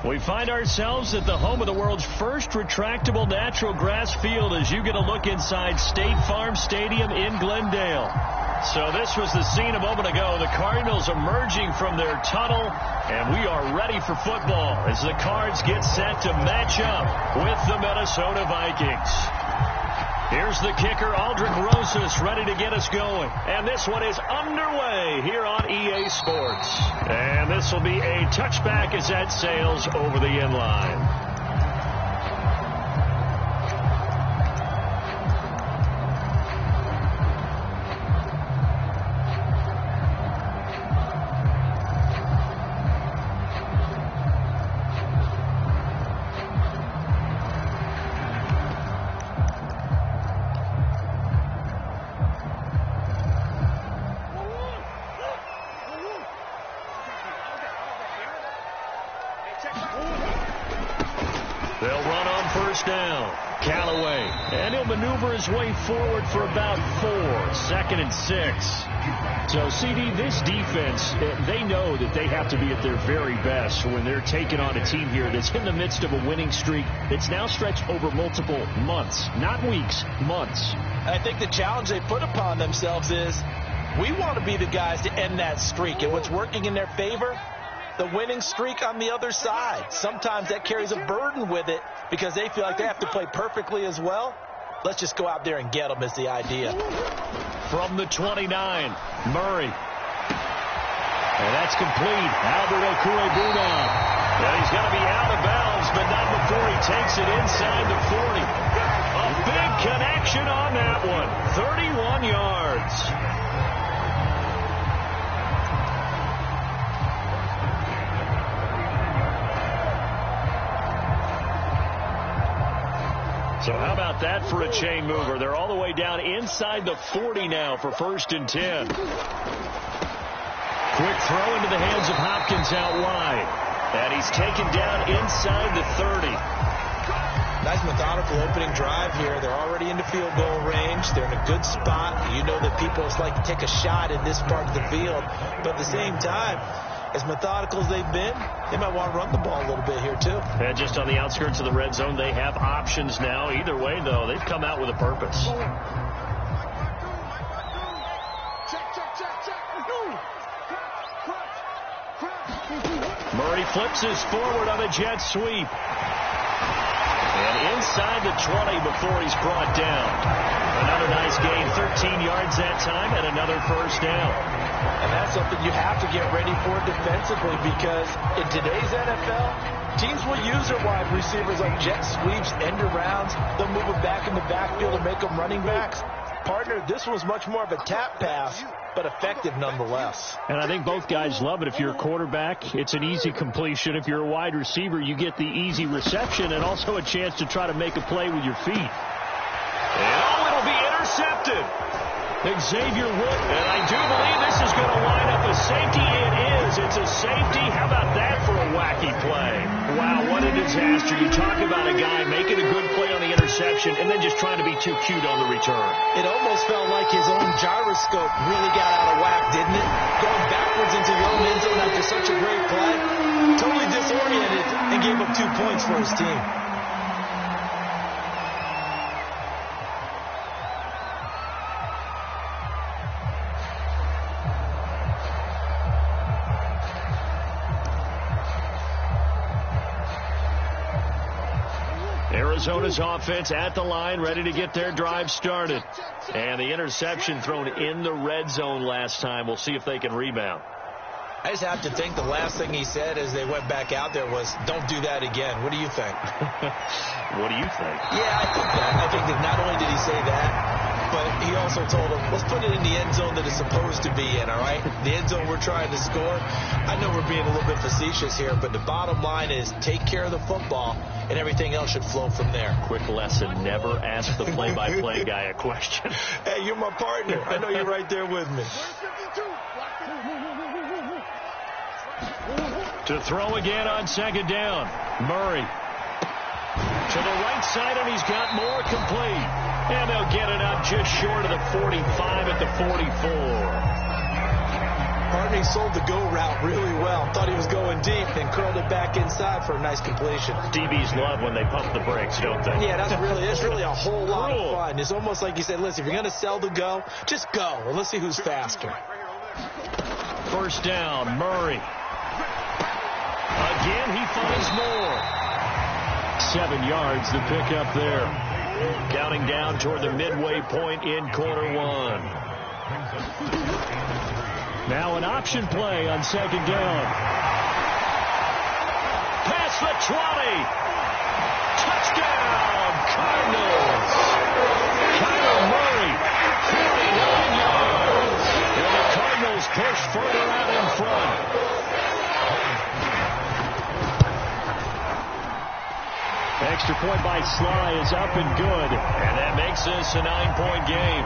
We find ourselves at the home of the world's first retractable natural grass field as you get a look inside State Farm Stadium in Glendale. So this was the scene a moment ago. The Cardinals emerging from their tunnel, and we are ready for football as the Cards get set to match up with the Minnesota Vikings. Here's the kicker, Aldrick Rosas, ready to get us going. And this one is underway here on EA Sports. And this will be a touchback as that sails over the end line. They'll run on first down. Callaway. And he'll maneuver his way forward for about 4. 2nd and 6. So, CD, this defense, they know that they have to be at their very best when they're taking on a team here that's in the midst of a winning streak that's now stretched over multiple months. Not weeks, months. I think the challenge they put upon themselves is we want to be the guys to end that streak. And what's working in their favor? The winning streak on the other side. Sometimes that carries a burden with it because they feel like they have to play perfectly as well. Let's just go out there and get them is the idea. From the 29, Murray. And that's complete. Albert Okwuegbunam. And he's going to be out of bounds, but not before he takes it inside the 40. A big connection on that one. 31 yards. So how about that for a chain mover? They're all the way down inside the 40 now for 1st and 10. Quick throw into the hands of Hopkins out wide. And he's taken down inside the 30. Nice methodical opening drive here. They're already into field goal range. They're in a good spot. You know that people just like to take a shot in this part of the field. But at the same time, as methodical as they've been, they might want to run the ball a little bit here, too. And just on the outskirts of the red zone, they have options now. Either way, though, they've come out with a purpose. Murray flips his forward on a jet sweep. And inside the 20 before he's brought down. Another nice gain, 13 yards that time, and another first down. And that's something you have to get ready for defensively because in today's NFL, teams will use their wide receivers on jet sweeps, end arounds. They'll move them back in the backfield and make them running backs. Partner, this was much more of a tap pass, but effective nonetheless. And I think both guys love it. If you're a quarterback, it's an easy completion. If you're a wide receiver, you get the easy reception and also a chance to try to make a play with your feet. And it'll be intercepted. Xavier Wood, and I do believe this is going to line up a safety. It is. It's a safety. How about that for a wacky play? Wow, what a disaster. You talk about a guy making a good play on the interception and then just trying to be too cute on the return. It almost felt like his own gyroscope really got out of whack, didn't it? Going backwards into your own end zone after such a great play. Totally disoriented and gave up 2 points for his team. Arizona's offense at the line, ready to get their drive started. And the interception thrown in the red zone last time. We'll see if they can rebound. I just have to think the last thing he said as they went back out there was, don't do that again. What do you think? What do you think? Yeah, I think that. I think that not only did he say that, but he also told him, let's put it in the end zone that it's supposed to be in, all right? The end zone we're trying to score. I know we're being a little bit facetious here, but the bottom line is take care of the football, and everything else should flow from there. Quick lesson, never ask the play-by-play guy a question. Hey, you're my partner. I know you're right there with me. To throw again on 2nd down. Murray. To the right side, and he's got more complete. And they'll get it up just short of the 45 at the 44. Pardon me, sold the go route really well. Thought he was going deep and curled it back inside for a nice completion. DBs love when they pump the brakes, don't they? Yeah, it's really a whole lot of fun. It's almost like you said, listen, if you're going to sell the go, just go. Well, let's see who's faster. First down, Murray. Again, he finds more. 7 yards to pick up there. Counting down toward the midway point in quarter one. Now an option play on second down. Past the 20. Touchdown, Cardinals. Kyler Murray, 49 yards. And the Cardinals push further out in front. Extra point by Sly is up and good. And that makes this a 9-point game.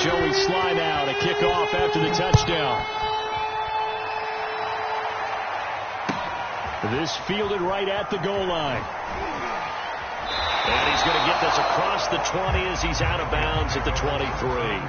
Joey Sly now to kick off after the touchdown. This fielded right at the goal line. And he's going to get this across the 20 as he's out of bounds at the 23.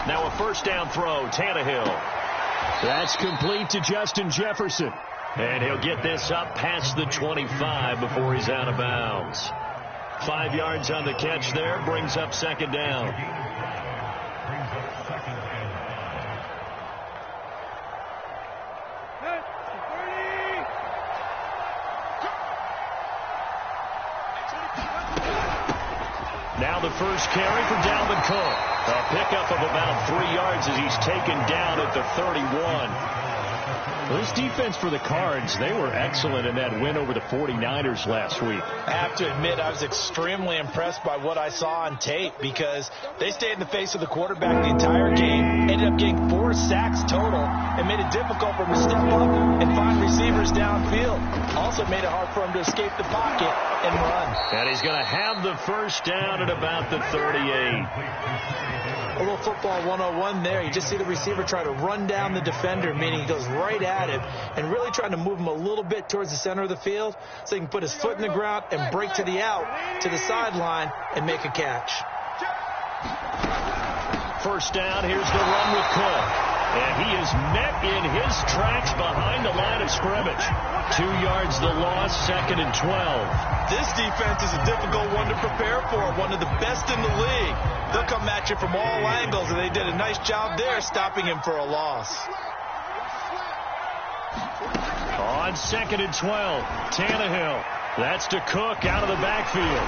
Now a first down throw, Tannehill. That's complete to Justin Jefferson. And he'll get this up past the 25 before he's out of bounds. 5 yards on the catch there, brings up second down. Now the first carry for Dalvin Cook. A pickup of about 3 yards as he's taken down at the 31. This defense for the Cards, they were excellent in that win over the 49ers last week. I have to admit, I was extremely impressed by what I saw on tape because they stayed in the face of the quarterback the entire game, ended up getting 4 sacks total, and made it difficult for him to step up and find receivers downfield. Also made it hard for him to escape the pocket and run. And he's going to have the first down at about the 38. A little football 101 there. You just see the receiver try to run down the defender, meaning he goes right at him and really trying to move him a little bit towards the center of the field so he can put his foot in the ground and break to the out, to the sideline, and make a catch. First down, here's the run with Cook. And he is met in his tracks behind the line of scrimmage. 2 yards the loss, second and 12. This defense is a difficult one to prepare for, one of the best in the league. They'll come at you from all angles, and they did a nice job there stopping him for a loss. On second and 12, Tannehill. That's to Cook out of the backfield.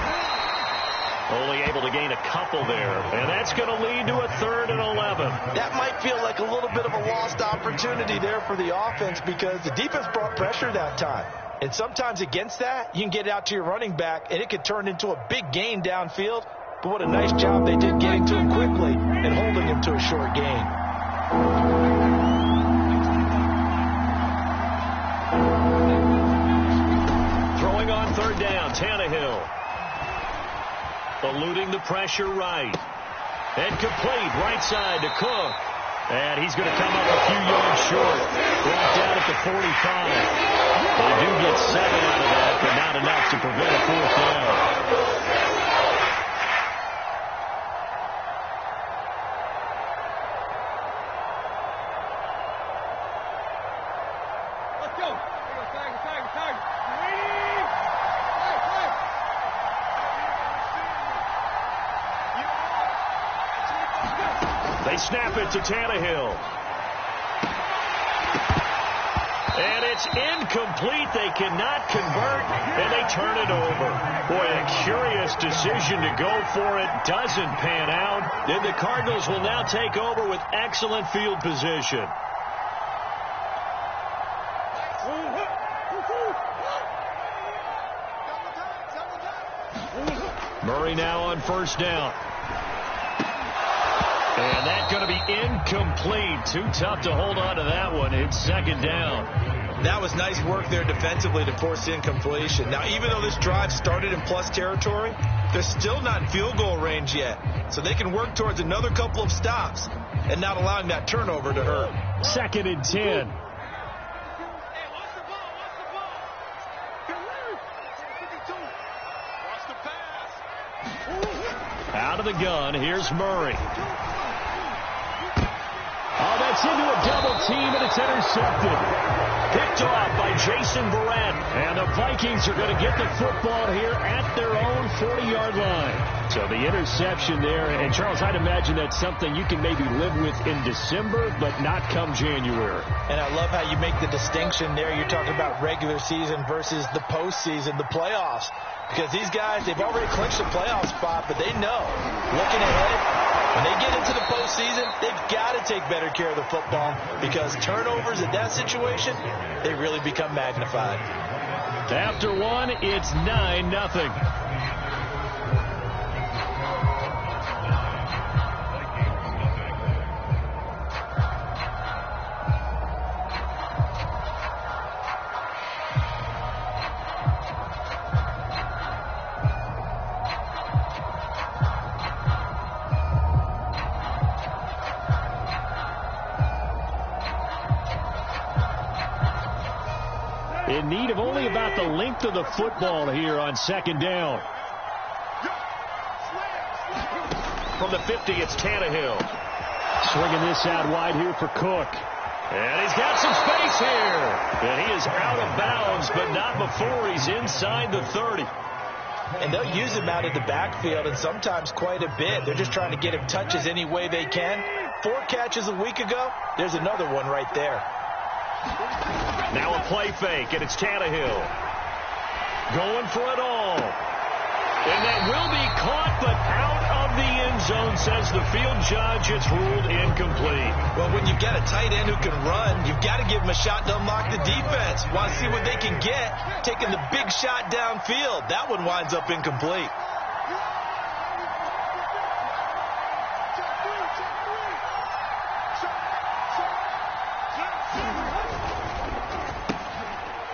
Only able to gain a couple there, and that's going to lead to a 3rd and 11. That might feel like a little bit of a lost opportunity there for the offense because the defense brought pressure that time. And sometimes against that, you can get out to your running back, and it could turn into a big gain downfield. But what a nice job they did getting to him quickly and holding him to a short gain. Throwing on third down, Tannehill. Eluding the pressure right. And complete right side to Cook. And he's going to come up a few yards short. Brought down at the 45. They do get 7 out of that, but not enough to prevent a 4th down. They snap it to Tannehill. And it's incomplete. They cannot convert, and they turn it over. Boy, a curious decision to go for it. Doesn't pan out. Then the Cardinals will now take over with excellent field position. Murray now on first down. And that's going to be incomplete. Too tough to hold on to that one. It's second down. That was nice work there defensively to force incompletion. Now, even though this drive started in plus territory, they're still not in field goal range yet. So they can work towards another couple of stops and not allowing that turnover to hurt. 2nd and 10. Out of the gun, here's Murray. Oh, that's into a double team, and it's intercepted. Picked off by Jason Verrett. And the Vikings are going to get the football here at their own 40-yard line. So the interception there, and Charles, I'd imagine that's something you can maybe live with in December, but not come January. And I love how you make the distinction there. You're talking about regular season versus the postseason, the playoffs. Because these guys, they've already clinched a playoff spot, but they know, looking ahead, when they get into the postseason, they've got to take better care of the football because turnovers in that situation, they really become magnified. After one, it's 9-0. In need of only about the length of the football here on 2nd down. From the 50, it's Tannehill. Swinging this out wide here for Cook. And he's got some space here. And he is out of bounds, but not before he's inside the 30. And they'll use him out of the backfield, and sometimes quite a bit. They're just trying to get him touches any way they can. 4 catches a week ago. There's another one right there. Now a play fake, and it's Tannehill. Going for it all. And that will be caught, but out of the end zone, says the field judge. It's ruled incomplete. Well, when you've got a tight end who can run, you've got to give him a shot to unlock the defense. Want to see what they can get, taking the big shot downfield. That one winds up incomplete.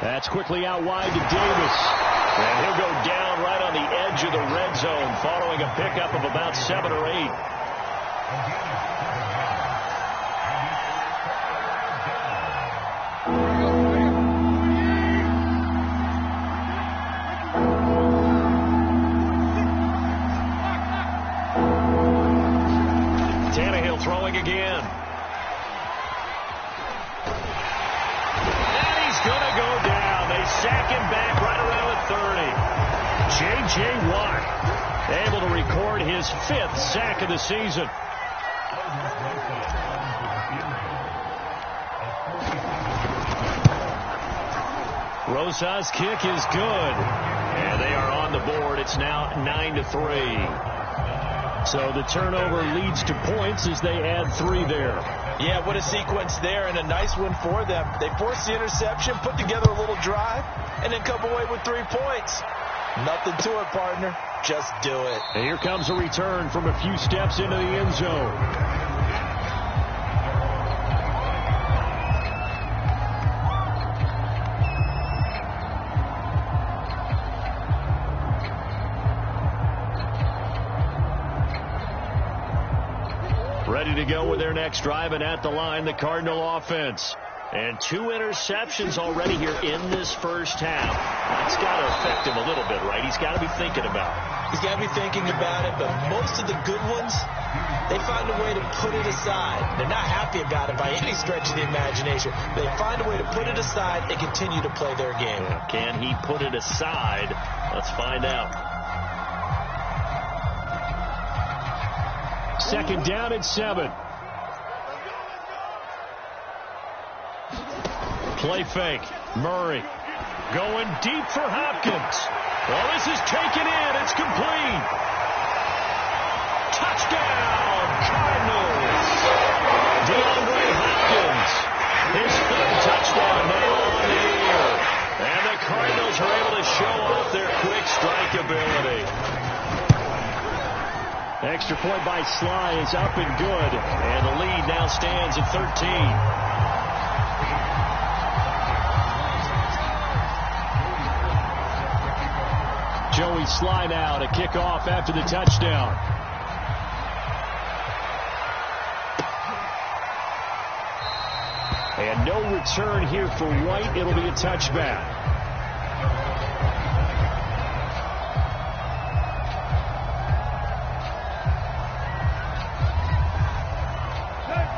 That's quickly out wide to Davis. And he'll go down right on the edge of the red zone following a pickup of about 7 or 8. Tannehill throwing again. Going to go down. They sack him back right around the 30. J.J. Watt able to record his 5th sack of the season. Rosa's kick is good. And they are on the board. It's now 9-3. So the turnover leads to points as they add 3 there. Yeah, what a sequence there, and a nice one for them. They forced the interception, put together a little drive, and then come away with 3 points. Nothing to it, partner. Just do it. And here comes a return from a few steps into the end zone. Ready to go with their next drive, and at the line, the Cardinal offense. And 2 interceptions already here in this first half. That's got to affect him a little bit, right? He's got to be thinking about it. He's got to be thinking about it, but most of the good ones, they find a way to put it aside. They're not happy about it by any stretch of the imagination. They find a way to put it aside and continue to play their game. Can he put it aside? Let's find out. 2nd down and 7. Play fake. Murray going deep for Hopkins. Well, this is taken in. It's complete. Touchdown, Cardinals. DeAndre Hopkins. His 3rd touchdown now on the year. And the Cardinals are able to show off their quick strike ability. Extra point by Sly is up and good. And the lead now stands at 13. Joey slide out, a kickoff after the touchdown. And no return here for White. It'll be a touchback.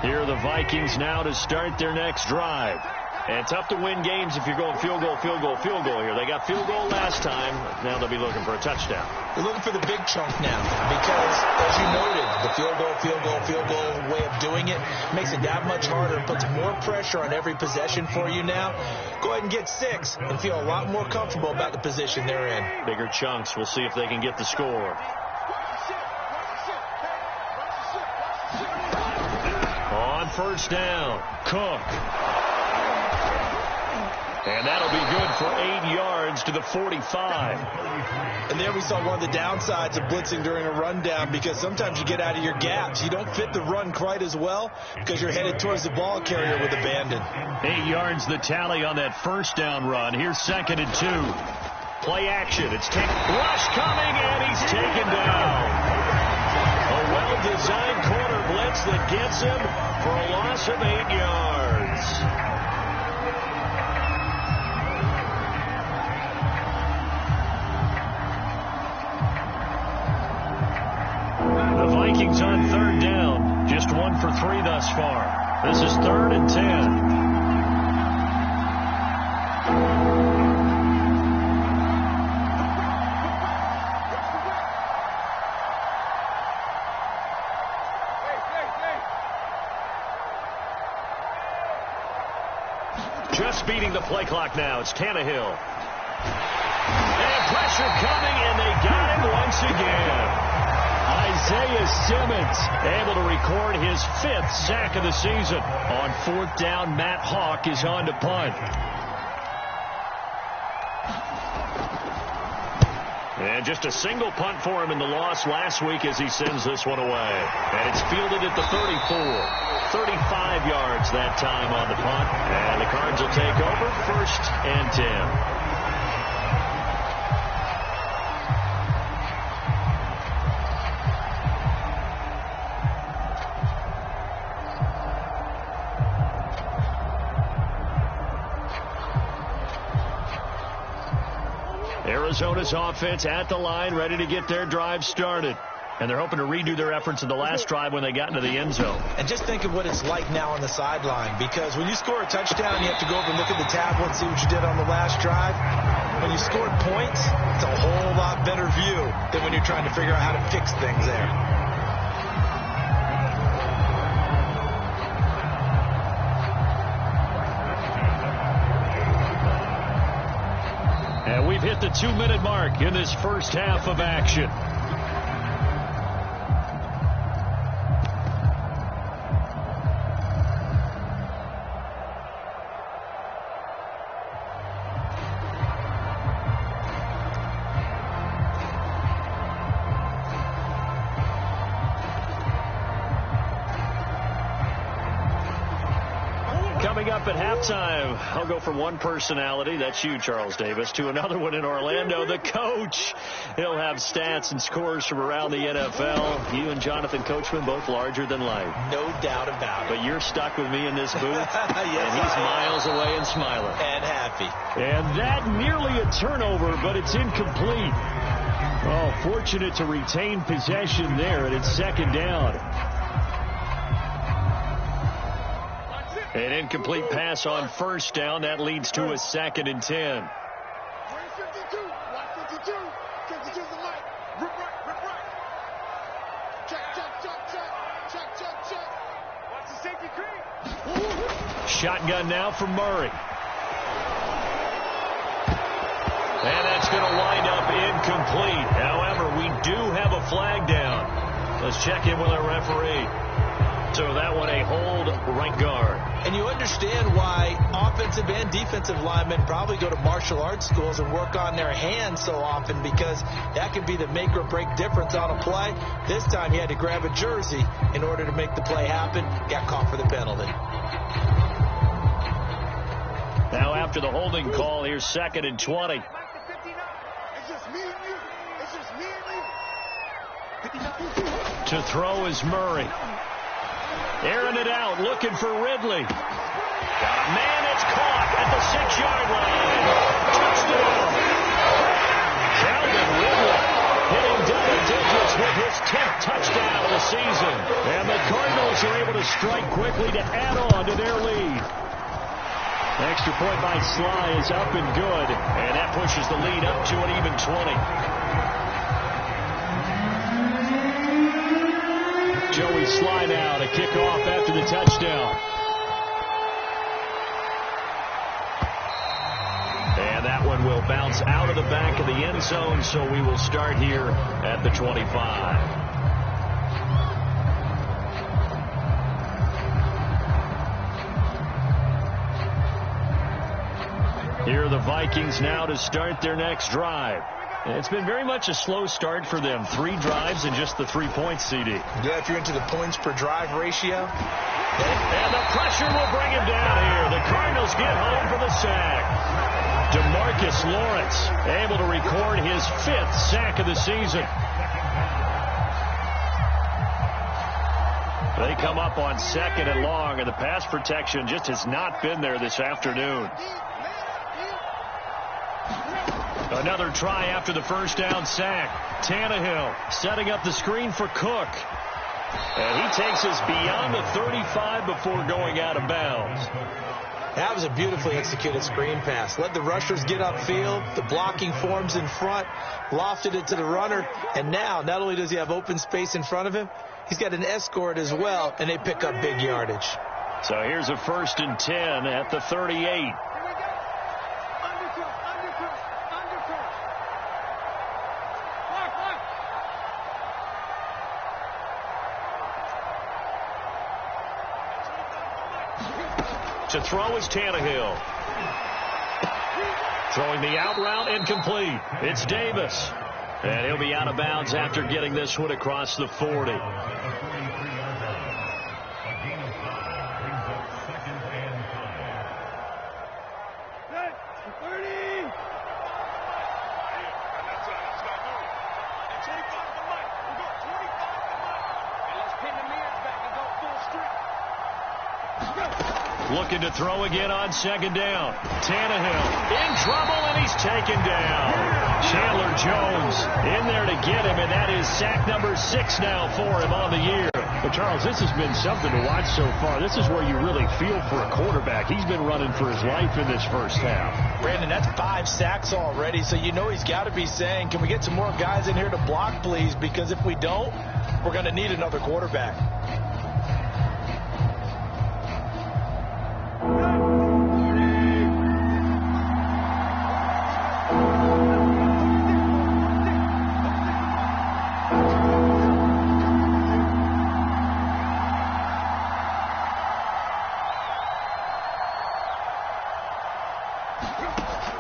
Here are the Vikings now to start their next drive. And tough to win games if you're going field goal, field goal, field goal here. They got field goal last time. Now they'll be looking for a touchdown. They're looking for the big chunk now because, as you noted, the field goal way of doing it makes it that much harder and puts more pressure on every possession for you now. Go ahead and get 6 and feel a lot more comfortable about the position they're in. Bigger chunks. We'll see if they can get the score. On first down, Cook. And that'll be good for 8 yards to the 45. And there we saw one of the downsides of blitzing during a rundown, because sometimes you get out of your gaps. You don't fit the run quite as well because you're headed towards the ball carrier with abandon. 8 yards the tally on that first down run. Here's 2nd and 2. Play action. It's rush coming, and he's taken down. A well-designed corner blitz that gets him for a loss of 8 yards. The Vikings on 3rd down. Just 1 for 3 thus far. This is 3rd and 10. Just beating the play clock now. It's Tannehill. And pressure coming, and they got him once again. Isaiah Simmons able to record his 5th sack of the season. On 4th down, Matt Hawk is on to punt. And just a single punt for him in the loss last week as he sends this one away. And it's fielded at the 34. 35 yards that time on the punt. And the Cards will take over 1st and 10. Arizona's offense at the line, ready to get their drive started. And they're hoping to redo their efforts in the last drive when they got into the end zone. And just think of what it's like now on the sideline, because when you score a touchdown, you have to go over and look at the tablet and see what you did on the last drive. When you scored points, it's a whole lot better view than when you're trying to figure out how to fix things there. And we've hit the 2-minute mark in this first half of action. Coming up at halftime, I'll go from one personality, that's you, Charles Davis, to another one in Orlando, the coach. He'll have stats and scores from around the NFL. You and Jonathan Coachman, both larger than life. No doubt about it. But you're stuck with me in this booth, yes, and he's miles away and smiling. And happy. And that nearly a turnover, but it's incomplete. Oh, fortunate to retain possession there, and it's 2nd down. An incomplete pass on 1st down. That leads to a 2nd and 10. Shotgun now from Murray. And that's going to wind up incomplete. However, we do have a flag down. Let's check in with our referee. So that one a hold, right guard. And you understand why offensive and defensive linemen probably go to martial arts schools and work on their hands so often, because that can be the make or break difference on a play. This time he had to grab a jersey in order to make the play happen. Got caught for the penalty. Now after the holding call, here's 2nd and 20. It's just me and you. To throw is Murray. Airing it out, looking for Ridley. Got a man, it's caught at the 6-yard line. Touchdown. Calvin Ridley hitting double digits with his 10th touchdown of the season. And the Cardinals are able to strike quickly to add on to their lead. Extra point by Sly is up and good. And that pushes the lead up to an even 20. Joey Sly now to kick off after the touchdown. And that one will bounce out of the back of the end zone, so we will start here at the 25. Here are the Vikings now to start their next drive. It's been very much a slow start for them. 3 drives and just the 3 points, CD. Yeah, if you're into the points per drive ratio. And the pressure will bring him down here. The Cardinals get home for the sack. DeMarcus Lawrence able to record his 5th sack of the season. They come up on 2nd and long, and the pass protection just has not been there this afternoon. Another try after the first down sack. Tannehill setting up the screen for Cook. And he takes us beyond the 35 before going out of bounds. That was a beautifully executed screen pass. Let the rushers get upfield. The blocking forms in front. Lofted it to the runner. And now, not only does he have open space in front of him, he's got an escort as well, and they pick up big yardage. So here's a 1st and 10 at the 38. To throw is Tannehill. Throwing the out route incomplete. It's Davis. And he'll be out of bounds after getting this one across the 40. Looking to throw again on 2nd down. Tannehill in trouble, and he's taken down. Chandler Jones in there to get him, and that is sack number 6 now for him on the year. But, Charles, this has been something to watch so far. This is where you really feel for a quarterback. He's been running for his life in this first half. Brandon, that's 5 sacks already, so you know he's got to be saying, can we get some more guys in here to block, please? Because if we don't, we're going to need another quarterback.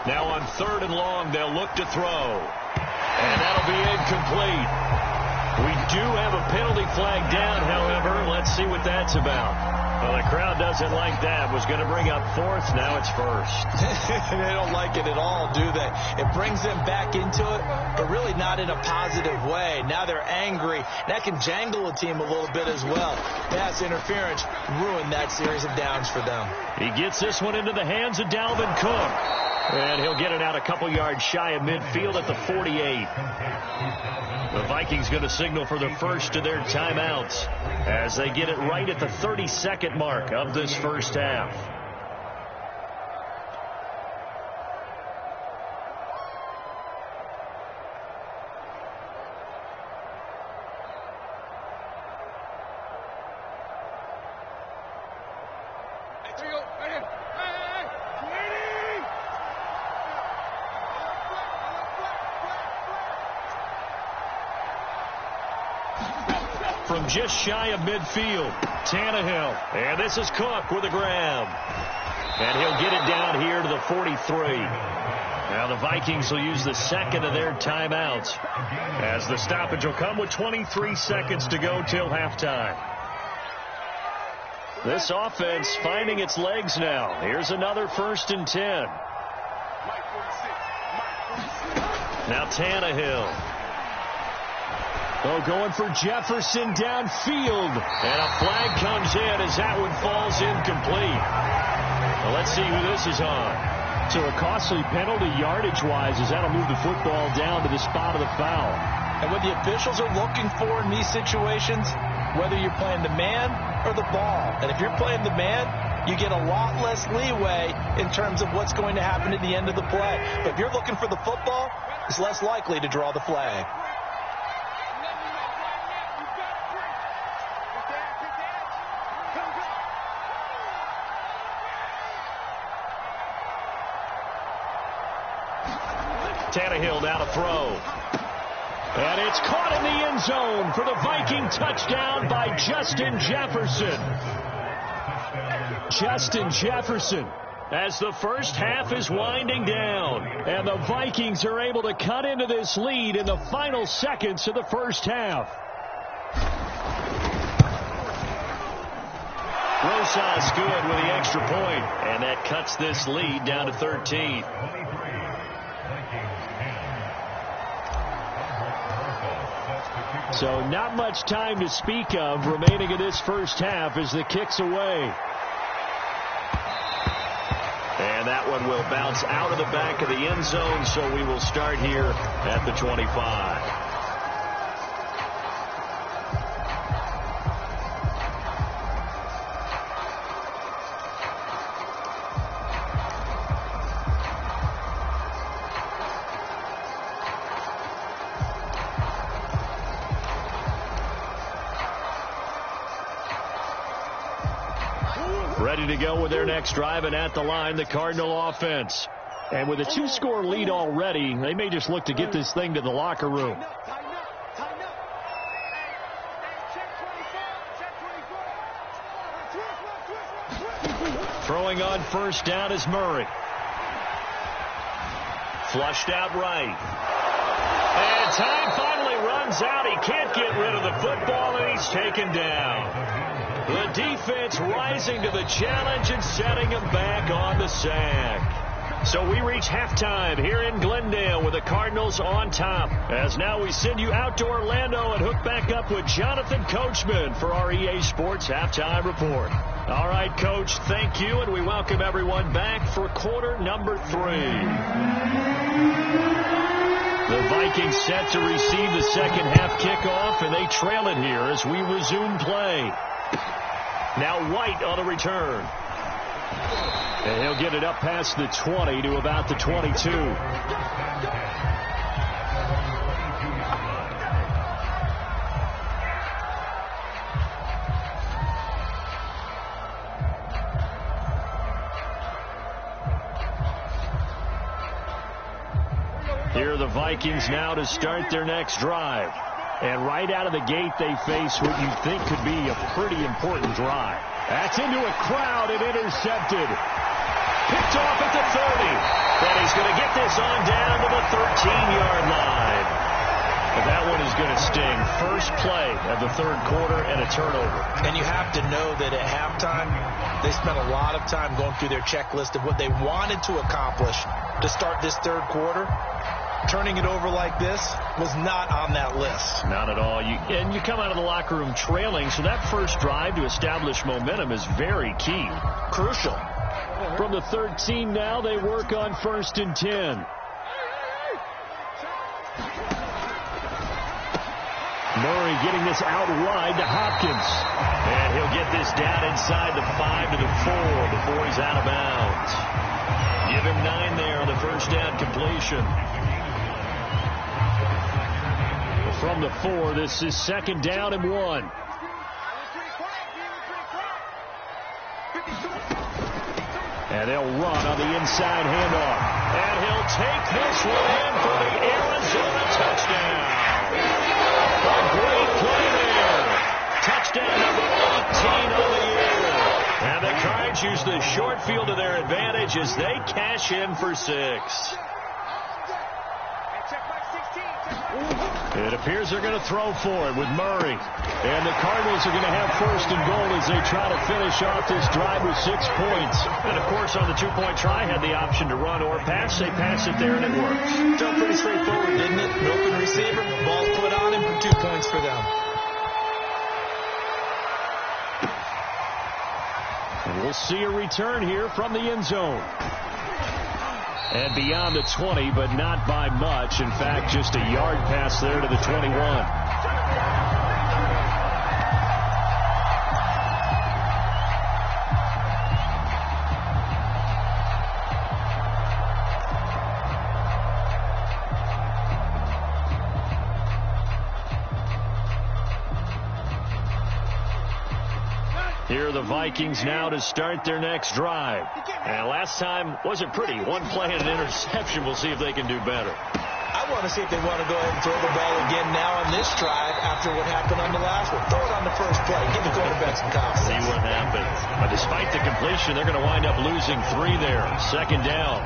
Now on 3rd and long, they'll look to throw. And that'll be incomplete. We do have a penalty flag down, however. Let's see what that's about. Well, the crowd doesn't like that. Was going to bring up 4th. Now it's 1st. They don't like it at all, do they? It brings them back into it, but really not in a positive way. Now they're angry. That can jangle a team a little bit as well. Pass interference ruined that series of downs for them. He gets this one into the hands of Dalvin Cook. And he'll get it out a couple yards shy of midfield at the 48. The Vikings going to signal for the first of their timeouts as they get it right at the 32nd mark of this first half. From just shy of midfield, Tannehill. And this is Cook with a grab. And he'll get it down here to the 43. Now the Vikings will use the 2nd of their timeouts, as the stoppage will come with 23 seconds to go till halftime. This offense finding its legs now. Here's another 1st and 10. Now Tannehill. Oh, going for Jefferson downfield. And a flag comes in as that one falls incomplete. Well, let's see who this is on. So a costly penalty yardage-wise as that'll move the football down to the spot of the foul. And what the officials are looking for in these situations, whether you're playing the man or the ball. And if you're playing the man, you get a lot less leeway in terms of what's going to happen at the end of the play. But if you're looking for the football, it's less likely to draw the flag. Tannehill now to throw. And it's caught in the end zone for the Viking touchdown by Justin Jefferson. Justin Jefferson, as the first half is winding down. And the Vikings are able to cut into this lead in the final seconds of the first half. Rosas good with the extra point. And that cuts this lead down to 13. So not much time to speak of remaining in this first half as the kick's away. And that one will bounce out of the back of the end zone, so we will start here at the 25. Ready to go with their next drive, and at the line, the Cardinal offense. And with a 2-score lead already, they may just look to get this thing to the locker room. Throwing on first down is Murray. Flushed out right. And time finally runs out. He can't get rid of the football, and he's taken down. The defense rising to the challenge and setting him back on the sack. So we reach halftime here in Glendale with the Cardinals on top. As now we send you out to Orlando and hook back up with Jonathan Coachman for our EA Sports Halftime Report. All right, Coach, thank you, and we welcome everyone back for quarter number 3. The Vikings set to receive the second half kickoff, and they trail it here as we resume play. Now White on the return. And he'll get it up past the 20 to about the 22. Here are the Vikings now to start their next drive. And right out of the gate, they face what you think could be a pretty important drive. That's into a crowd and intercepted. Picked off at the 30. And he's going to get this on down to the 13-yard line. But that one is going to sting. First play of the third quarter and a turnover. And you have to know that at halftime, they spent a lot of time going through their checklist of what they wanted to accomplish to start this third quarter. Turning it over like this was not on that list. Not at all. And you come out of the locker room trailing, so that first drive to establish momentum is very key. Crucial. From the 13 now, they work on 1st and 10. Murray getting this out wide to Hopkins. And he'll get this down inside the 5 to the 4 before he's out of bounds. Give him 9 there on the first down completion. From the 4, this is 2nd down and 1. And they'll run on the inside handoff. And he'll take this one in for the Arizona touchdown. A great play there. Touchdown number 18 of the year. And the Cards use the short field to their advantage as they cash in for 6. It appears they're going to throw for it with Murray. And the Cardinals are going to have 1st and goal as they try to finish off this drive with 6 points. And, of course, on the 2-point try, had the option to run or pass. They pass it there, and it works. Felt pretty straightforward, didn't it? An open receiver, ball's put on him, 2 points for them. We'll see a return here from the end zone. And beyond the 20, but not by much. In fact, just a yard pass there to the 21. Here are the Vikings now to start their next drive. And last time wasn't pretty. One play and an interception. We'll see if they can do better. I want to see if they want to go ahead and throw the ball again now on this drive after what happened on the last one. Throw it on the first play. Give the quarterback some confidence. See what happens. But despite the completion, they're going to wind up losing 3 there. Second down.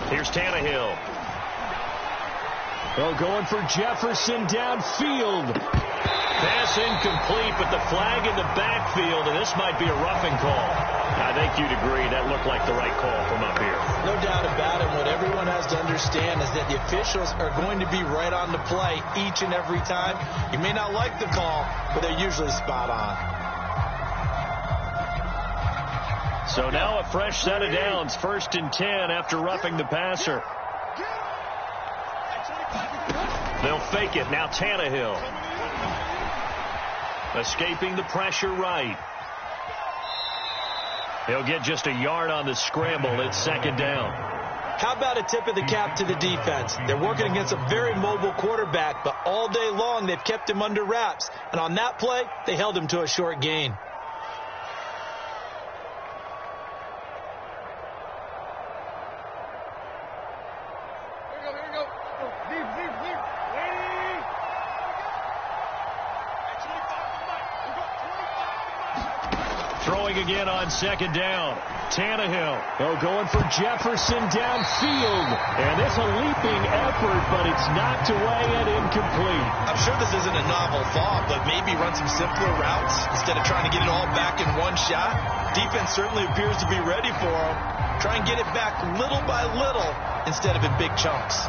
Here's Tannehill. Oh, going for Jefferson downfield. Pass incomplete, but the flag in the backfield, and this might be a roughing call. I think you'd agree that looked like the right call from up here. No doubt about it. What everyone has to understand is that the officials are going to be right on the play each and every time. You may not like the call, but they're usually spot on. So now a fresh set of downs, 1st and 10 after roughing the passer. They'll fake it. Now Tannehill. Escaping the pressure right. He'll get just a yard on the scramble. It's 2nd down. How about a tip of the cap to the defense? They're working against a very mobile quarterback, but all day long they've kept him under wraps. And on that play, they held him to a short gain. Throwing again on 2nd down. Tannehill. Oh, going for Jefferson downfield. And it's a leaping effort, but it's knocked away and incomplete. I'm sure this isn't a novel thought, but maybe run some simpler routes instead of trying to get it all back in one shot. Defense certainly appears to be ready for him. Try and get it back little by little instead of in big chunks.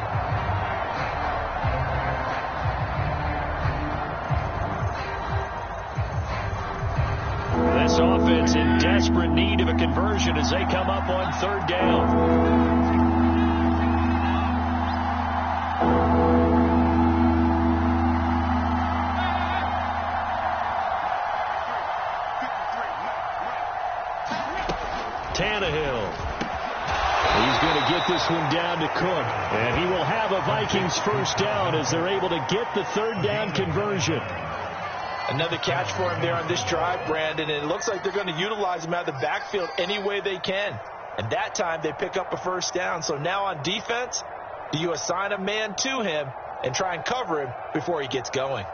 This offense in desperate need of a conversion as they come up on 3rd down. Tannehill. He's going to get this one down to Cook. And he will have a Vikings 1st down as they're able to get the 3rd down conversion. Another catch for him there on this drive, Brandon, and it looks like they're going to utilize him out of the backfield any way they can. And that time they pick up a 1st down. So now on defense, do you assign a man to him and try and cover him before he gets going?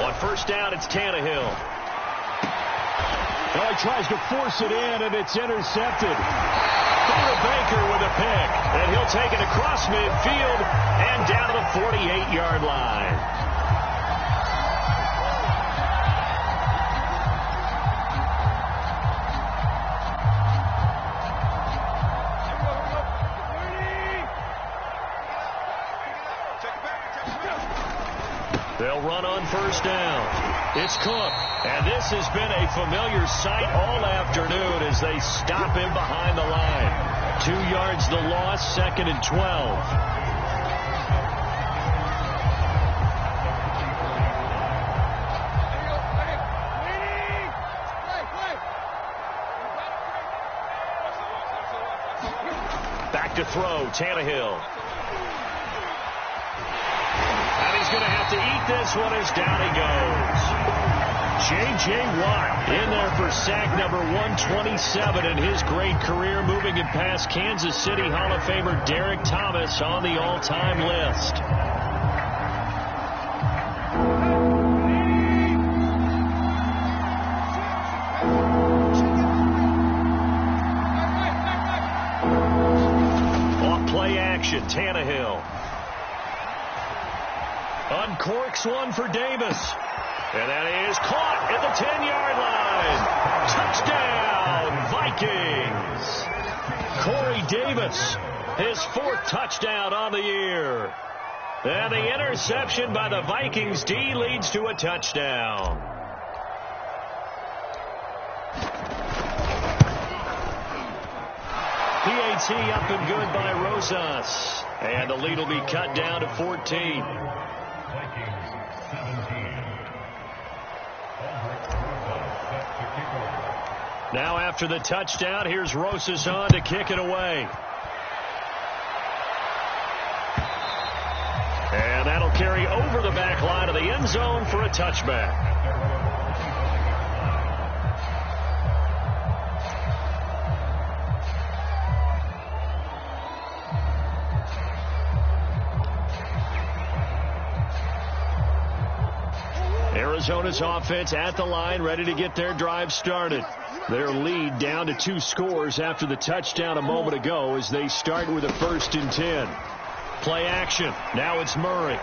On 1st down, it's Tannehill. Oh, he tries to force it in, and it's intercepted. Baker with a pick, and he'll take it across midfield and down to the 48-yard line. They'll run on 1st down. It's Cook, and this has been a familiar sight all afternoon as they stop him behind the line. 2 yards the loss, 2nd and 12. Back to throw, Tannehill. And he's going to have to eat this one as down he goes. J.J. Watt in there for sack number 127 in his great career, moving it past Kansas City Hall of Famer Derek Thomas on the all-time list. Off-play action, Tannehill. Uncorks one for Davis. And that is caught at the 10-yard line. Touchdown, Vikings. Corey Davis, his 4th touchdown on the year. And the interception by the Vikings D leads to a touchdown. PAT up and good by Rosas. And the lead will be cut down to 14. Now after the touchdown, here's Rosas on to kick it away. And that'll carry over the back line of the end zone for a touchback. Arizona's offense at the line, ready to get their drive started. Their lead down to 2 scores after the touchdown a moment ago as they start with a 1st and 10. Play action. Now it's Murray.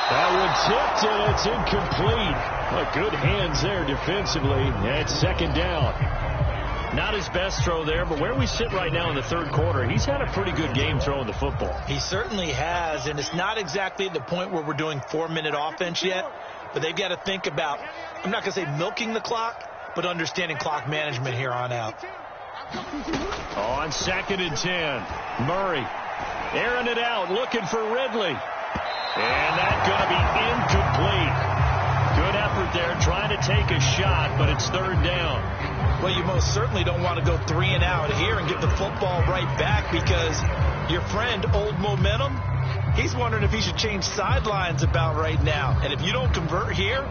That one tipped, and it's incomplete. Good hands there defensively. That's 2nd down. Not his best throw there, but where we sit right now in the 3rd quarter, he's had a pretty good game throwing the football. He certainly has, and it's not exactly the point where we're doing 4-minute offense yet, but they've got to think about, I'm not going to say milking the clock, but understanding clock management here on out. On 2nd and 10, Murray airing it out, looking for Ridley. And that's going to be incomplete. Good effort there, trying to take a shot, but it's 3rd down. Well, you most certainly don't want to go 3 and out here and get the football right back, because your friend, Old Momentum, he's wondering if he should change sidelines about right now. And if you don't convert here,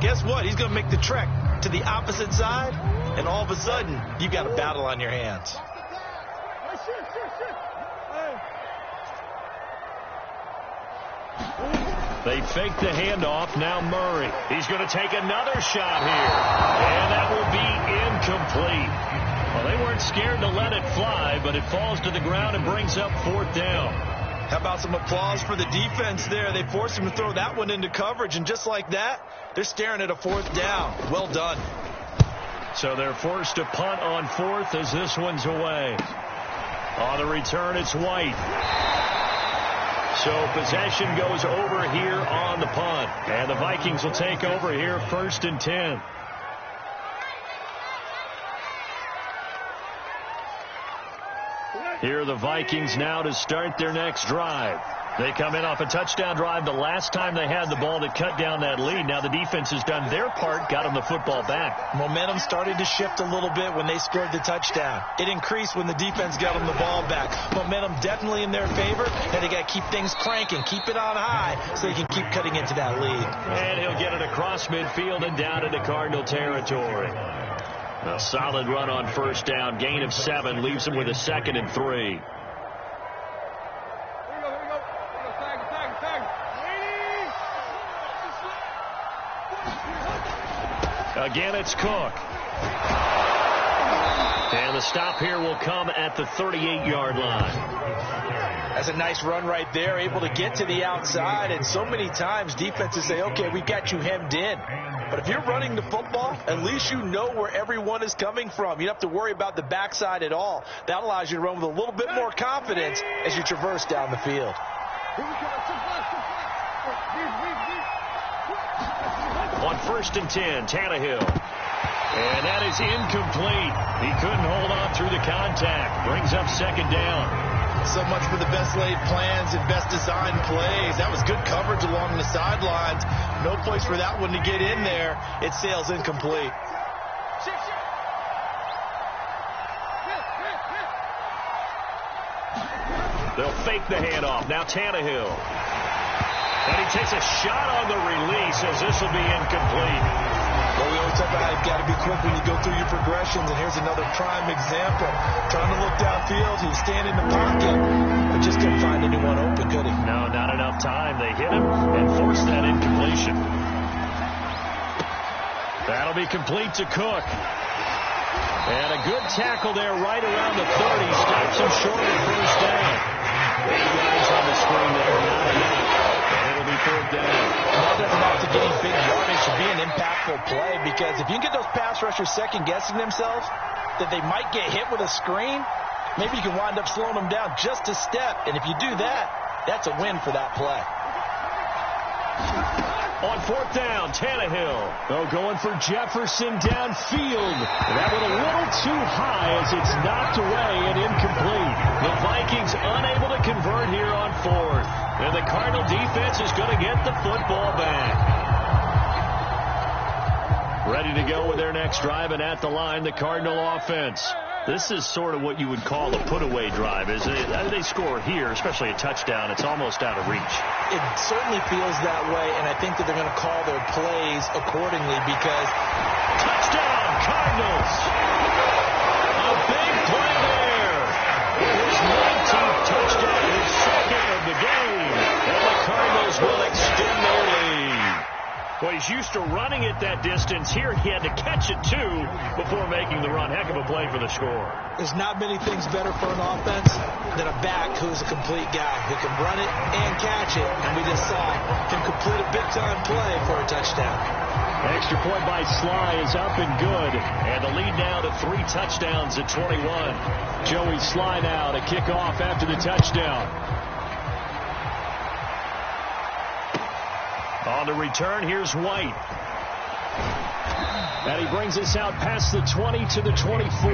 guess what? He's going to make the trek to the opposite side, and all of a sudden, you've got a battle on your hands. They fake the handoff. Now Murray. He's going to take another shot here. And that will be incomplete. Well, they weren't scared to let it fly, but it falls to the ground and brings up 4th down. How about some applause for the defense there? They forced him to throw that one into coverage, and just like that, they're staring at a 4th down. Well done. So they're forced to punt on 4th as this one's away. On the return, it's White. So possession goes over here on the punt. And the Vikings will take over here 1st and 10. Here are the Vikings now to start their next drive. They come in off a touchdown drive the last time they had the ball that cut down that lead. Now the defense has done their part, got them the football back. Momentum started to shift a little bit when they scored the touchdown. It increased when the defense got them the ball back. Momentum definitely in their favor. Now they got to keep things cranking, keep it on high so they can keep cutting into that lead. And he'll get it across midfield and down into Cardinal territory. A solid run on 1st down. Gain of 7 leaves him with a 2nd and 3. Again, it's Cook. And the stop here will come at the 38-yard line. That's a nice run right there, able to get to the outside. And so many times defenses say, okay, we got you hemmed in. But if you're running the football, at least you know where everyone is coming from. You don't have to worry about the backside at all. That allows you to run with a little bit more confidence as you traverse down the field. On 1st and 10, Tannehill. And that is incomplete. He couldn't hold on through the contact. Brings up 2nd down. So much for the best laid plans and best designed plays. That was good coverage along the sidelines. No place for that one to get in there. It sails incomplete. They'll fake the handoff. Now Tannehill. And he takes a shot on the release as this will be incomplete. Well, we always talk about how you've got to be quick when you go through your progressions, and here's another prime example. Trying to look downfield, he was standing in the pocket, but just couldn't find anyone open, could he? No, not enough time. They hit him and forced that incompletion. That'll be complete to Cook. And a good tackle there right around the 30. Stops him short of first down. 8 yards on the screen there, not enough. And it'll be 4th down. And that doesn't have to gain big yardage to be an impactful play, because if you can get those pass rushers second-guessing themselves that they might get hit with a screen, maybe you can wind up slowing them down just a step. And if you do that, that's a win for that play. On 4th down, Tannehill. Oh, going for Jefferson downfield. That one a little too high as it's knocked away and incomplete. The Vikings unable to convert here on 4th. And the Cardinal defense is going to get the football back. Ready to go with their next drive, and at the line, the Cardinal offense. This is sort of what you would call a put-away drive. They score here, especially a touchdown. It's almost out of reach. It certainly feels that way, and I think that they're going to call their plays accordingly because... Touchdown, Cardinals! A big play there for his 19th touchdown, his second of the game. And the Cardinals will extend their lead. Well, he's used to running it that distance. Here he had to catch it, too, before making the run. Heck of a play for the score. There's not many things better for an offense than a back who's a complete guy who can run it and catch it. And we just saw him complete a big-time play for a touchdown. Extra point by Sly is up and good. And the lead now to 3 touchdowns at 21. Joey Sly now to kick off after the touchdown. On the return, here's White. And he brings us out past the 20 to the 24.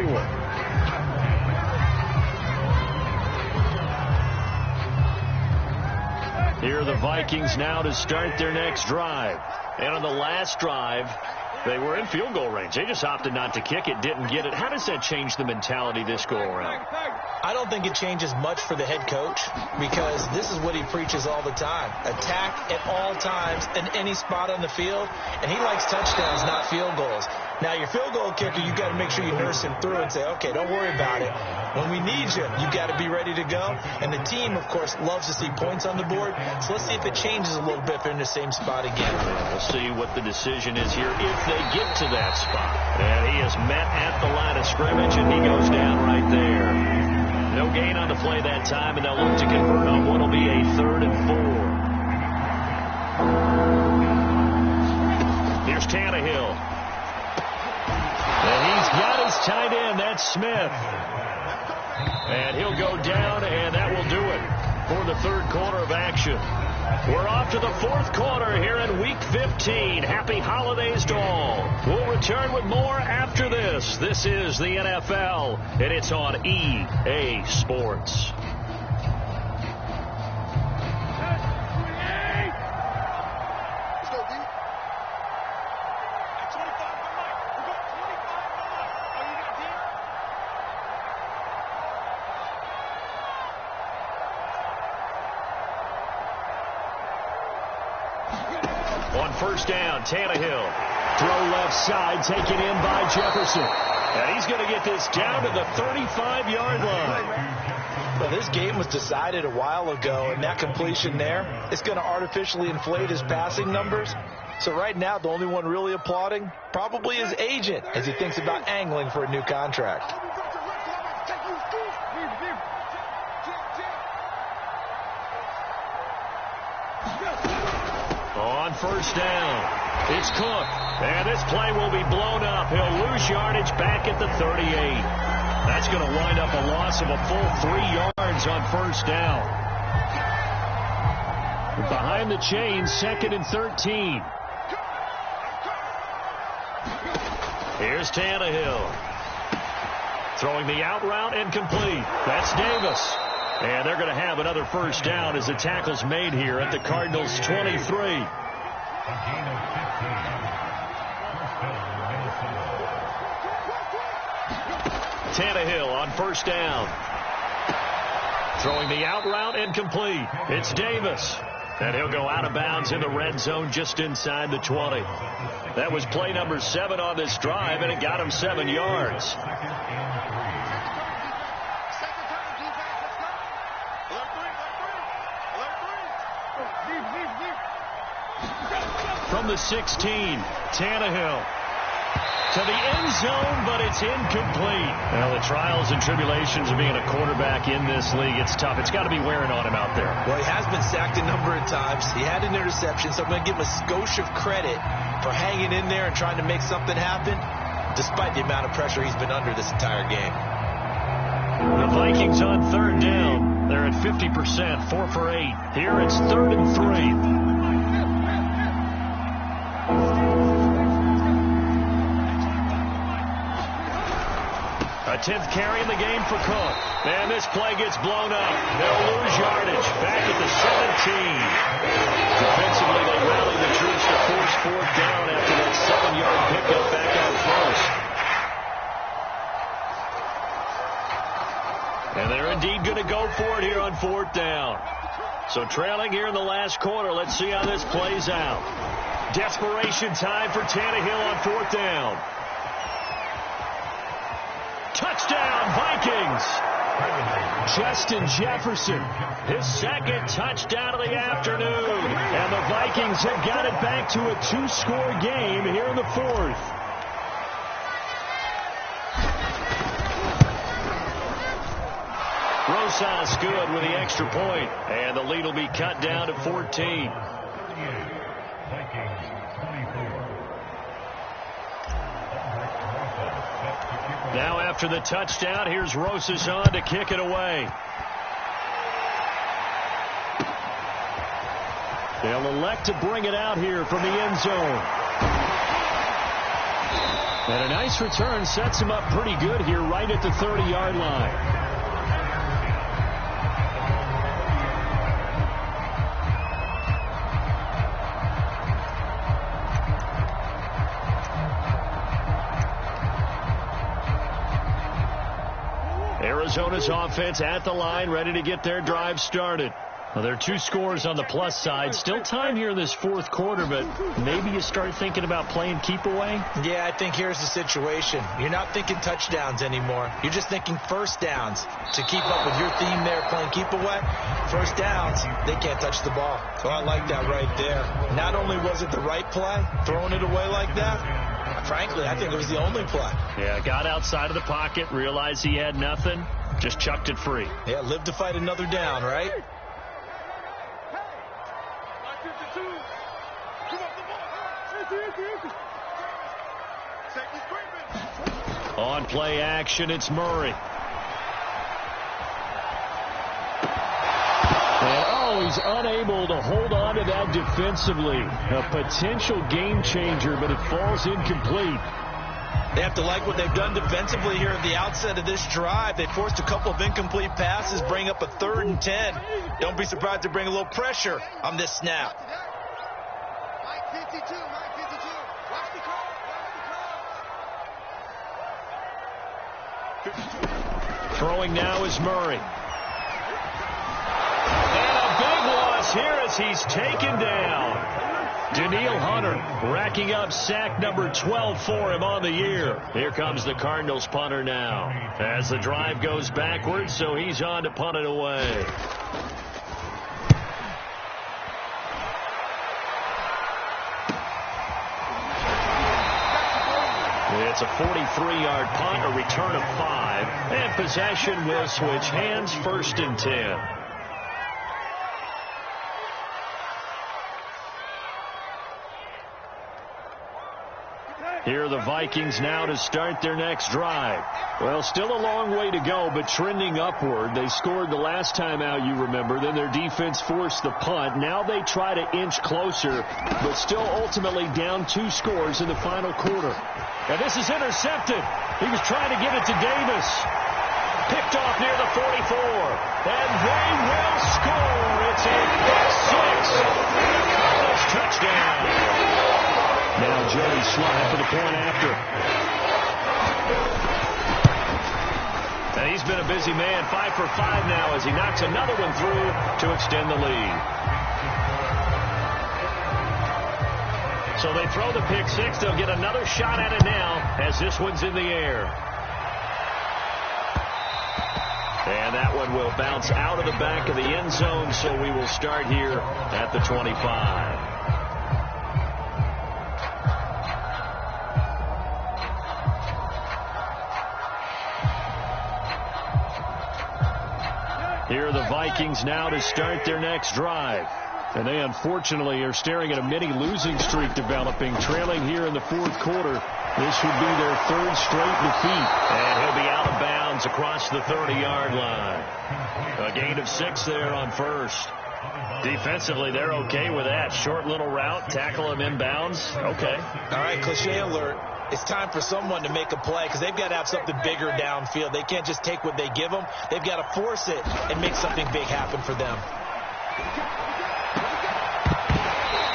Here are the Vikings now to start their next drive. And on the last drive, they were in field goal range. They just opted not to kick it, didn't get it. How does that change the mentality this go around? I don't think it changes much for the head coach because this is what he preaches all the time. Attack at all times in any spot on the field, and he likes touchdowns, not field goals. Now, your field goal kicker, you've got to make sure you nurse him through and say, okay, don't worry about it. When we need you, you've got to be ready to go. And the team, of course, loves to see points on the board. So let's see if it changes a little bit if they're in the same spot again. We'll see what the decision is here if they get to that spot. And he is met at the line of scrimmage, and he goes down right there. No gain on the play that time, and they'll look to convert on what will be a 3rd and 4. Here's Tannehill. And he's got his tight end. That's Smith. And he'll go down, and that will do it for the 3rd quarter of action. We're off to the 4th quarter here in Week 15. Happy holidays to all. We'll return with more after this. This is the NFL, and it's on EA Sports. On 1st down, Tannehill. Throw left side, taken in by Jefferson. And he's going to get this down to the 35-yard line. Well, this game was decided a while ago, and that completion there is going to artificially inflate his passing numbers. So right now, the only one really applauding probably his agent as he thinks about angling for a new contract. On 1st down, it's Cook. And this play will be blown up. He'll lose yardage back at the 38. That's going to wind up a loss of a full 3 yards on 1st down. Behind the chains, 2nd and 13. Here's Tannehill. Throwing the out route incomplete. That's Davis. And they're going to have another 1st down as the tackle's made here at the Cardinals' 23. Tannehill on 1st down. Throwing the out route incomplete. It's Davis. And he'll go out of bounds in the red zone just inside the 20. That was play number 7 on this drive, and it got him 7 yards. From the 16, Tannehill to the end zone, but it's incomplete. Well, the trials and tribulations of being a quarterback in this league, it's tough. It's got to be wearing on him out there. Well, he has been sacked a number of times. He had an interception, so I'm going to give him a skosh of credit for hanging in there and trying to make something happen, despite the amount of pressure he's been under this entire game. The Vikings on 3rd down. They're at 50%, 4 for 8. Here it's 3rd and 3. A 10th carry in the game for Cook. And this play gets blown up. They'll lose yardage. Back at the 17. Defensively, they rally the troops to force 4th down after that 7-yard pickup back out first. And they're indeed going to go for it here on 4th down. So trailing here in the last quarter. Let's see how this plays out. Desperation time for Tannehill on 4th down. Touchdown, Vikings! Justin Jefferson, his 2nd touchdown of the afternoon. And the Vikings have got it back to a 2-score game here in the 4th. Rosas good with the extra point. And the lead will be cut down to 14. Now after the touchdown, here's Rosas on to kick it away. They'll elect to bring it out here from the end zone. And a nice return sets him up pretty good here right at the 30-yard line. Arizona's offense at the line, ready to get their drive started. Well, there are 2 scores on the plus side. Still time here in this 4th quarter, but maybe you start thinking about playing keep away? Yeah, I think here's the situation. You're not thinking touchdowns anymore. You're just thinking first downs. To keep up with your theme there, playing keep away, first downs, they can't touch the ball. So I like that right there. Not only was it the right play, throwing it away like that, frankly, I think it was the only play. Yeah, got outside of the pocket, realized he had nothing, just chucked it free. Yeah, live to fight another down, right? On play action, it's Murray. And he's unable to hold on to that defensively. A potential game changer, but it falls incomplete. They have to like what they've done defensively here at the outset of this drive. They forced a couple of incomplete passes, bring up a 3rd and 10. Don't be surprised to bring a little pressure on this snap. Throwing now is Murray. And a big loss here as he's taken down. Daniil Hunter racking up sack number 12 for him on the year. Here comes the Cardinals punter now as the drive goes backwards, so he's on to punt it away. It's a 43-yard punt, a return of 5, and possession will switch hands, 1st and 10. Here are the Vikings now to start their next drive. Well, still a long way to go, but trending upward. They scored the last time out, you remember. Then their defense forced the punt. Now they try to inch closer, but still ultimately down 2 scores in the final quarter. And this is intercepted. He was trying to get it to Davis. Picked off near the 44. And they will score. It's a pick 6. Cardinals touchdown. Now Joey Slide for the point after. And he's been a busy man, 5 for 5 now as he knocks another one through to extend the lead. So they throw the pick six. They'll get another shot at it now as this one's in the air. And that one will bounce out of the back of the end zone, so we will start here at the 25. Here are the Vikings now to start their next drive. And they unfortunately are staring at a mini losing streak developing, trailing here in the fourth quarter. This would be their third straight defeat. And he'll be out of bounds across the 30-yard line. A gain of 6 there on first. Defensively, they're okay with that. Short little route, tackle him inbounds. Okay. All right, cliche alert. It's time for someone to make a play because they've got to have something bigger downfield. They can't just take what they give them. They've got to force it and make something big happen for them.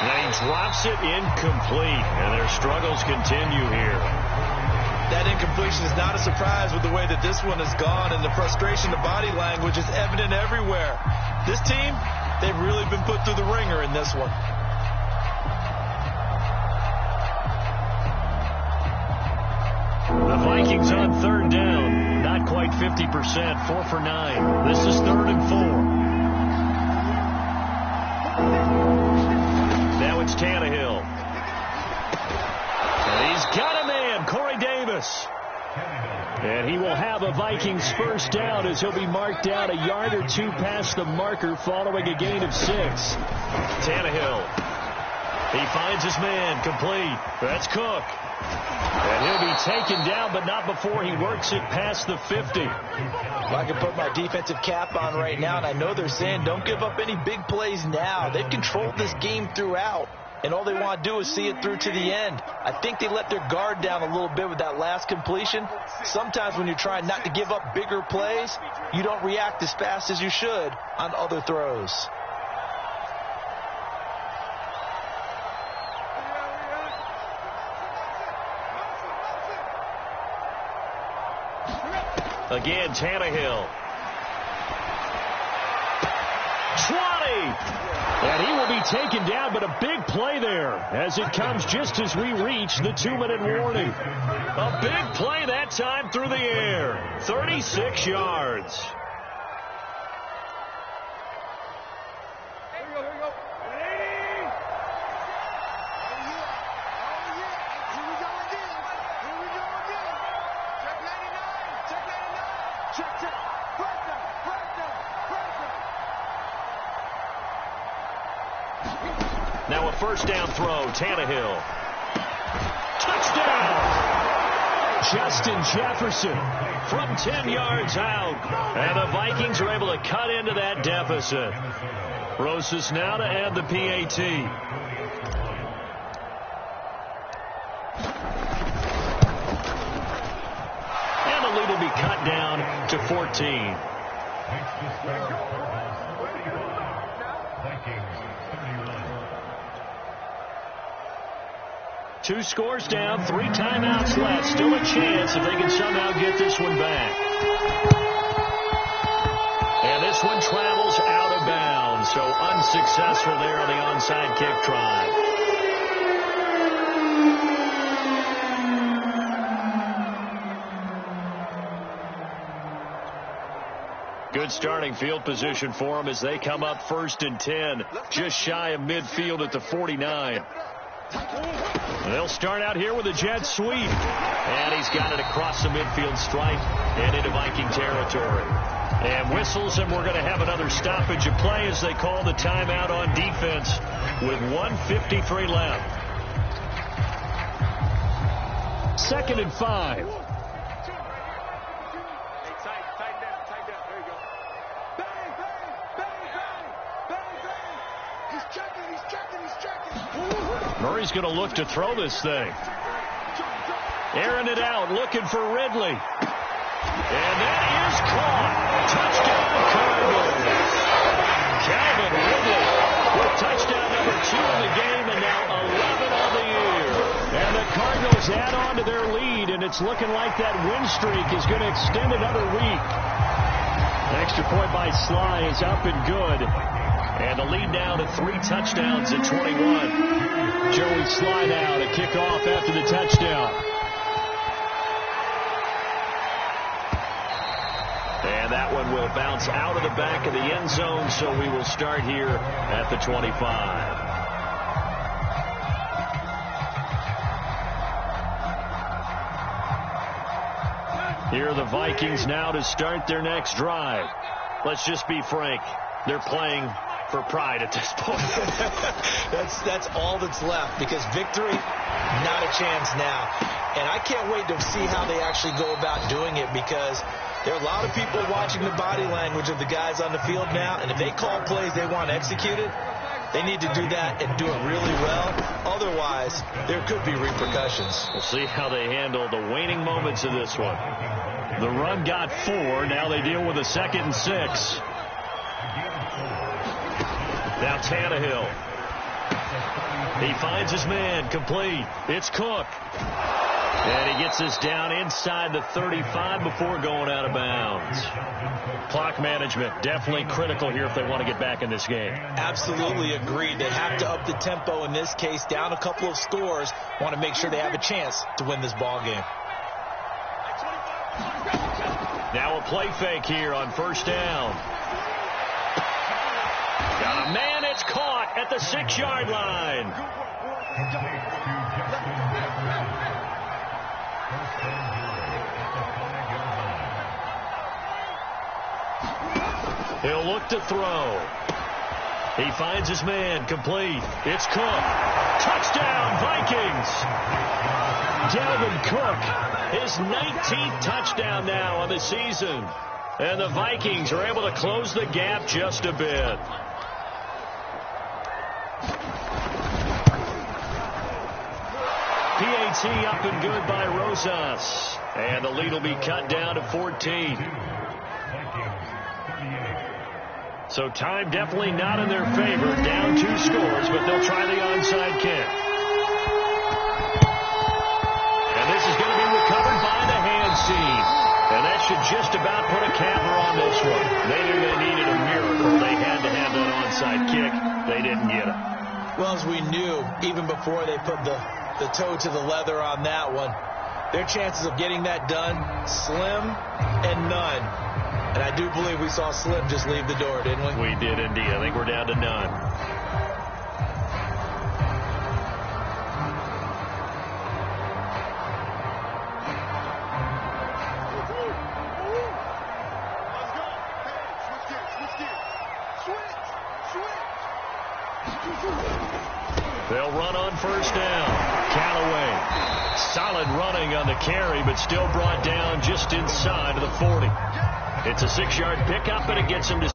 And he drops it incomplete, and their struggles continue here. That incompletion is not a surprise with the way that this one has gone, and the frustration, the body language is evident everywhere. This team, they've really been put through the ringer in this one. The Vikings on third down, not quite 50%, 4 for 9. This is 3rd and 4. Now it's Tannehill. And he's got a man, Corey Davis. And he will have a Vikings first down as he'll be marked down a yard or two past the marker following a gain of 6. Tannehill. He finds his man, complete. That's Cook. And he'll be taken down, but not before he works it past the 50. I can put my defensive cap on right now, and I know they're saying don't give up any big plays now. They've controlled this game throughout, and all they want to do is see it through to the end. I think they let their guard down a little bit with that last completion. Sometimes when you're trying not to give up bigger plays, you don't react as fast as you should on other throws. Again, Tannehill. 20! And he will be taken down, but a big play there as it comes just as we reach the 2-minute warning. A big play that time through the air. 36 yards. Now a first down throw, Tannehill. Touchdown! Justin Jefferson from 10 yards out. And the Vikings are able to cut into that deficit. Rosas now to add the PAT. And the lead will be cut down to 14. 2 scores down, 3 timeouts left. Still a chance if they can somehow get this one back. And this one travels out of bounds, so unsuccessful there on the onside kick try. Good starting field position for them as they come up 1st and 10, just shy of midfield at the 49. They'll start out here with a jet sweep. And he's got it across the midfield stripe and into Viking territory. And whistles, and we're going to have another stoppage of play as they call the timeout on defense with 1:53 left. 2nd and 5. Murray's going to look to throw this thing. Airing it out, looking for Ridley. And that is caught. Touchdown, Cardinals. Calvin Ridley with touchdown number 2 in the game, and now 11 on the year. And the Cardinals add on to their lead, and it's looking like that win streak is going to extend another week. Extra point by Sly is up and good. And the lead now to 3 touchdowns at 21. Joey slide out, a kickoff after the touchdown. And that one will bounce out of the back of the end zone, so we will start here at the 25. Here are the Vikings now to start their next drive. Let's just be frank. They're playing for pride at this point. That's all that's left, because victory, not a chance now. And I can't wait to see how they actually go about doing it, because there are a lot of people watching the body language of the guys on the field now, and if they call plays they want executed, they need to do that and do it really well. Otherwise, there could be repercussions. We'll see how they handle the waning moments of this one. The run got 4. Now they deal with a 2nd and 6. Now Tannehill. He finds his man, complete. It's Cook. And he gets this down inside the 35 before going out of bounds. Clock management definitely critical here if they want to get back in this game. Absolutely agreed. They have to up the tempo in this case, down a couple of scores. Want to make sure they have a chance to win this ball game. Now a play fake here on 1st down. Got a man, it's caught at the 6-yard line. He'll look to throw. He finds his man, complete. It's Cook. Touchdown, Vikings. Dalvin Cook, his 19th touchdown now on the season. And the Vikings are able to close the gap just a bit. PAT up and good by Rosas. And the lead will be cut down to 14. So time definitely not in their favor. Down 2 scores, but they'll try the onside kick. And this is going to be recovered by the hands team. And that should just about put a capper on this one. They knew they needed a miracle. They had to have that onside kick. They didn't get it. Well, as we knew, even before they put the toe to the leather on that one, their chances of getting that done, slim and none. And I do believe we saw Slim just leave the door, didn't we? We did indeed. I think we're down to none. They'll run on 1st down. Callaway. Solid running on the carry, but still brought down just inside of the 40. It's a 6-yard pickup, and it gets him to